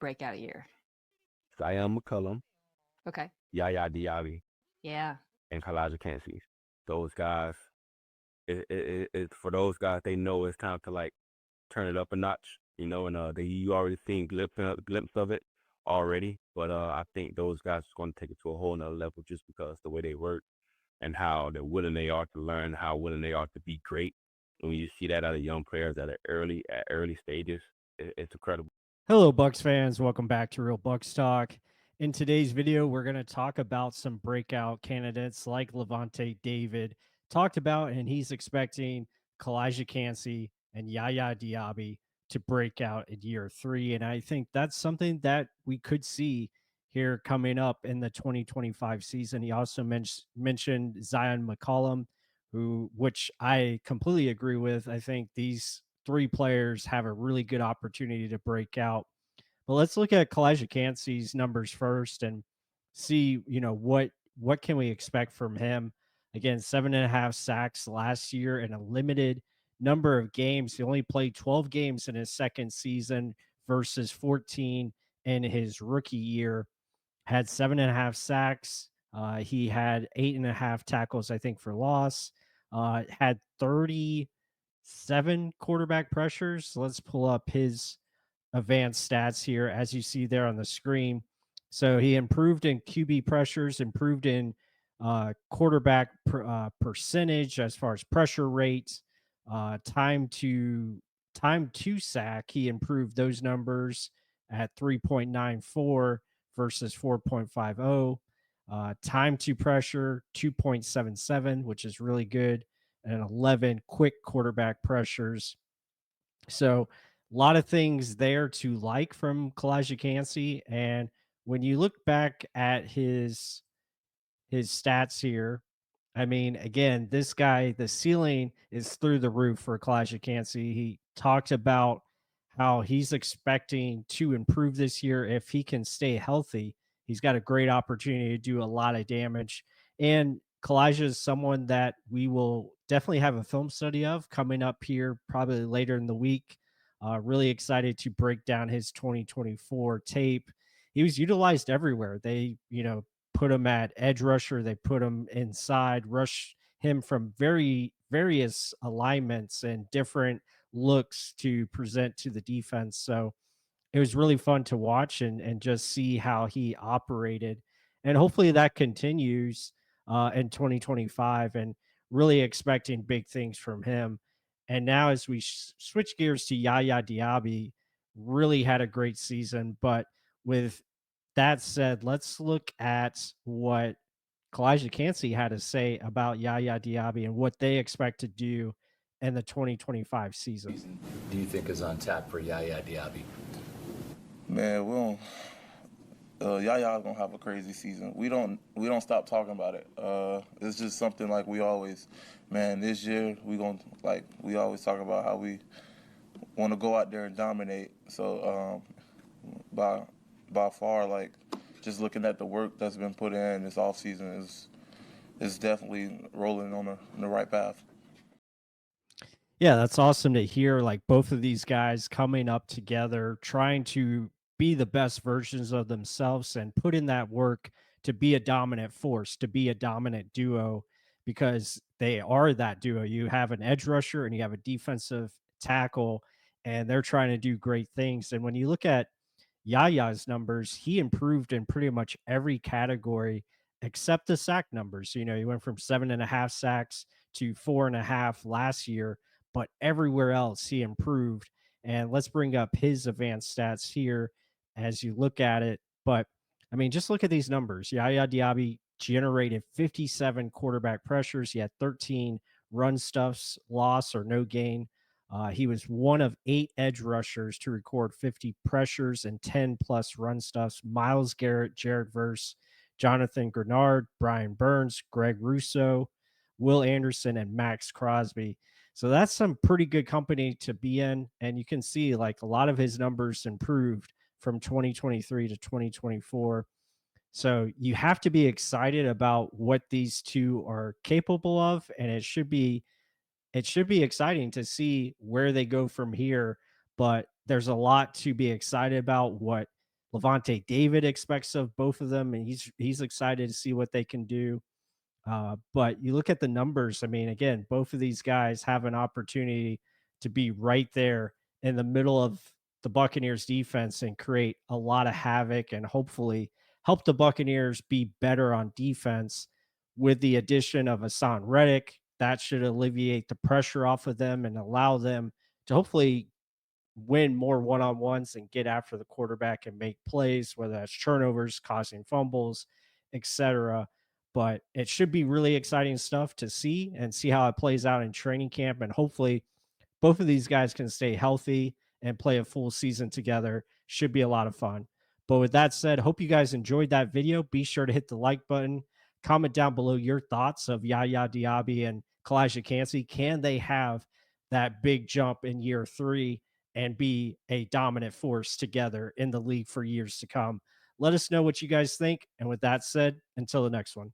breakout year? Zion McCullum, Okay. Yaya Diaby, Yeah. and Calijah Kancey. Those guys, for those guys, they know it's time to like turn it up a notch, and you already seen glimpse of it already. But I think those guys are going to take it to a whole nother level just because the way they work and how willing they are to learn, how willing they are to be great. And when you see that out of young players at early stages, it's incredible. Hello, Bucs fans. Welcome back to Real Bucs Talk. In today's video, we're going to talk about some breakout candidates like Levante David talked about, and he's expecting Calijah Kancey and Yaya Diaby to break out in year 3. And I think that's something that we could see here coming up in the 2025 season. He also mentioned Zion McCollum, which I completely agree with. I think these 3 players have a really good opportunity to break out. But let's look at Calijah Kancey's numbers first and see, what can we expect from him. Again, 7.5 sacks last year in a limited number of games. He only played 12 games in his second season versus 14 in his rookie year. Had 7.5 sacks. He had 8.5 tackles, I think, for loss. Had 37 quarterback pressures. Let's pull up his advanced stats here, as you see there on the screen. So he improved in QB pressures, improved in quarterback percentage as far as pressure rates, time to sack. He improved those numbers at 3.94 versus 4.50. Time to pressure 2.77, which is really good, and 11 quick quarterback pressures. So a lot of things there to like from Calijah Kancey. And when you look back at his stats here, I mean, again, this guy, the ceiling is through the roof for Calijah Kancey. He talked about how he's expecting to improve this year if he can stay healthy. He's got a great opportunity to do a lot of damage. And Calijah is someone that we will definitely have a film study of coming up here probably later in the week. Really excited to break down his 2024 tape. He was utilized everywhere. They, put him at edge rusher. They put him inside, rush him from various alignments and different looks to present to the defense. So it was really fun to watch and just see how he operated. And hopefully that continues in 2025, and really expecting big things from him. And now as we switch gears to Yaya Diaby, really had a great season. But with that said, let's look at what Calijah Kancey had to say about Yaya Diaby and what they expect to do in the 2025 season. Do you think is on tap for Yaya Diaby? Man, we don't. Yaya's gonna have a crazy season. We don't stop talking about it. It's just something like we always, man. This year we always talk about how we want to go out there and dominate. So by far, like just looking at the work that's been put in this off season is definitely rolling on the right path. Yeah, that's awesome to hear. Like both of these guys coming up together, trying to be the best versions of themselves and put in that work to be a dominant force, to be a dominant duo, because they are that duo. You have an edge rusher and you have a defensive tackle, and they're trying to do great things. And when you look at Yaya's numbers, he improved in pretty much every category except the sack numbers. He went from 7.5 sacks to 4.5 last year, but everywhere else he improved. And let's bring up his advanced stats here as you look at it. But I mean, just look at these numbers. Yaya Diaby generated 57 quarterback pressures. He had 13 run stuffs, loss or no gain. He was one of 8 edge rushers to record 50 pressures and 10 plus run stuffs. Myles Garrett, Jared Verse, Jonathan Grenard, Brian Burns, Greg Russo, Will Anderson, and Max Crosby. So that's some pretty good company to be in. And you can see like a lot of his numbers improved from 2023 to 2024. So you have to be excited about what these two are capable of. And it should be exciting to see where they go from here. But there's a lot to be excited about. What Levante David expects of both of them, and he's excited to see what they can do. But you look at the numbers. I mean, again, both of these guys have an opportunity to be right there in the middle of the Buccaneers defense and create a lot of havoc and hopefully help the Buccaneers be better on defense with the addition of Hassan Reddick. That should alleviate the pressure off of them and allow them to hopefully win more one-on-ones and get after the quarterback and make plays, whether that's turnovers, causing fumbles, etc. But it should be really exciting stuff to see and see how it plays out in training camp. And hopefully both of these guys can stay healthy and play a full season together. Should be a lot of fun. But with that said, hope you guys enjoyed that video. Be sure to hit the like button. Comment down below your thoughts of Yaya Diaby and Calijah Kancey. Can they have that big jump in year 3 and be a dominant force together in the league for years to come? Let us know what you guys think. And with that said, until the next one.